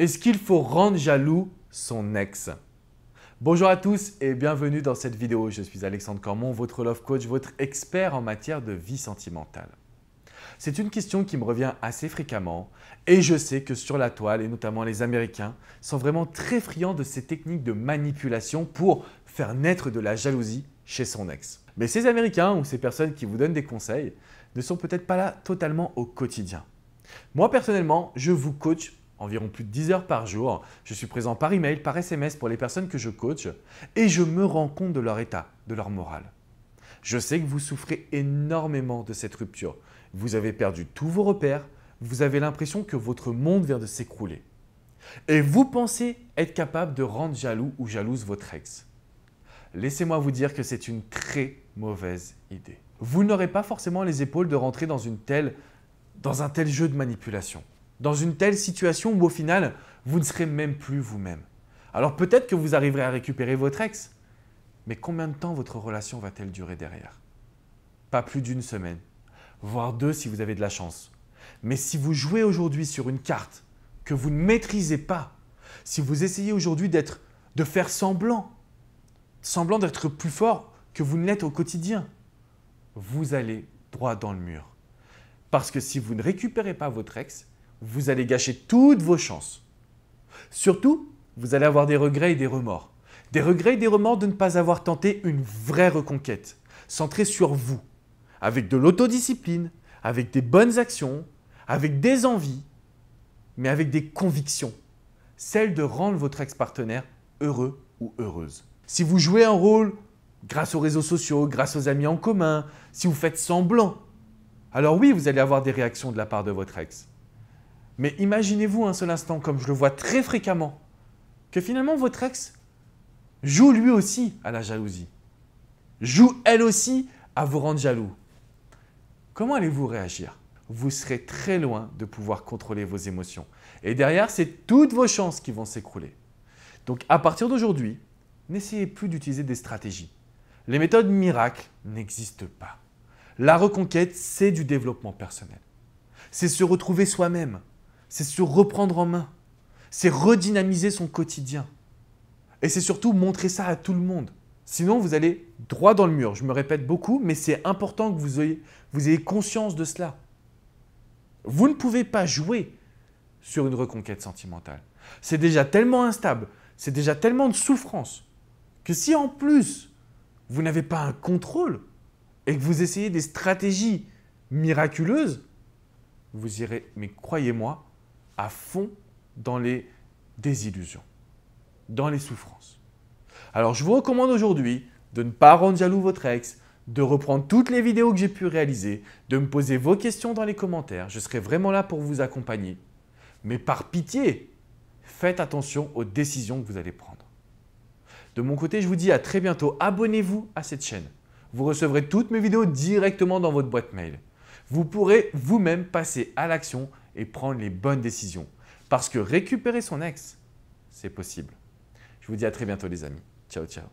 Est-ce qu'il faut rendre jaloux son ex? Bonjour à tous et bienvenue dans cette vidéo. Je suis Alexandre Cormon, votre love coach, votre expert en matière de vie sentimentale. C'est une question qui me revient assez fréquemment et je sais que sur la toile, et notamment les Américains, sont vraiment très friands de ces techniques de manipulation pour faire naître de la jalousie chez son ex. Mais ces Américains ou ces personnes qui vous donnent des conseils ne sont peut-être pas là totalement au quotidien. Moi personnellement, je vous coach environ plus de 10 heures par jour. Je suis présent par email, par SMS pour les personnes que je coach et je me rends compte de leur état, de leur morale. Je sais que vous souffrez énormément de cette rupture. Vous avez perdu tous vos repères, vous avez l'impression que votre monde vient de s'écrouler. Et vous pensez être capable de rendre jaloux ou jalouse votre ex. Laissez-moi vous dire que c'est une très mauvaise idée. Vous n'aurez pas forcément les épaules de rentrer dans un tel jeu de manipulation. Dans une telle situation où au final, vous ne serez même plus vous-même. Alors peut-être que vous arriverez à récupérer votre ex, mais combien de temps votre relation va-t-elle durer derrière? Pas plus d'une semaine, voire 2 si vous avez de la chance. Mais si vous jouez aujourd'hui sur une carte que vous ne maîtrisez pas, si vous essayez aujourd'hui de faire semblant d'être plus fort que vous ne l'êtes au quotidien, vous allez droit dans le mur. Parce que si vous ne récupérez pas votre ex, vous allez gâcher toutes vos chances. Surtout, vous allez avoir des regrets et des remords. Des regrets et des remords de ne pas avoir tenté une vraie reconquête, centrée sur vous, avec de l'autodiscipline, avec des bonnes actions, avec des envies, mais avec des convictions, celles de rendre votre ex-partenaire heureux ou heureuse. Si vous jouez un rôle grâce aux réseaux sociaux, grâce aux amis en commun, si vous faites semblant, alors oui, vous allez avoir des réactions de la part de votre ex. Mais imaginez-vous un seul instant, comme je le vois très fréquemment, que finalement votre ex joue lui aussi à la jalousie, joue elle aussi à vous rendre jaloux. Comment allez-vous réagir? Vous serez très loin de pouvoir contrôler vos émotions. Et derrière, c'est toutes vos chances qui vont s'écrouler. Donc à partir d'aujourd'hui, n'essayez plus d'utiliser des stratégies. Les méthodes miracles n'existent pas. La reconquête, c'est du développement personnel. C'est se retrouver soi-même. C'est se reprendre en main. C'est redynamiser son quotidien. Et c'est surtout montrer ça à tout le monde. Sinon, vous allez droit dans le mur. Je me répète beaucoup, mais c'est important que vous ayez conscience de cela. Vous ne pouvez pas jouer sur une reconquête sentimentale. C'est déjà tellement instable, c'est déjà tellement de souffrance, que si en plus, vous n'avez pas un contrôle et que vous essayez des stratégies miraculeuses, vous irez, mais croyez-moi, à fond dans les désillusions, dans les souffrances. Alors, je vous recommande aujourd'hui de ne pas rendre jaloux votre ex, de reprendre toutes les vidéos que j'ai pu réaliser, de me poser vos questions dans les commentaires. Je serai vraiment là pour vous accompagner. Mais par pitié, faites attention aux décisions que vous allez prendre. De mon côté, je vous dis à très bientôt. Abonnez-vous à cette chaîne. Vous recevrez toutes mes vidéos directement dans votre boîte mail. Vous pourrez vous-même passer à l'action et prendre les bonnes décisions. Parce que récupérer son ex, c'est possible. Je vous dis à très bientôt les amis. Ciao, ciao.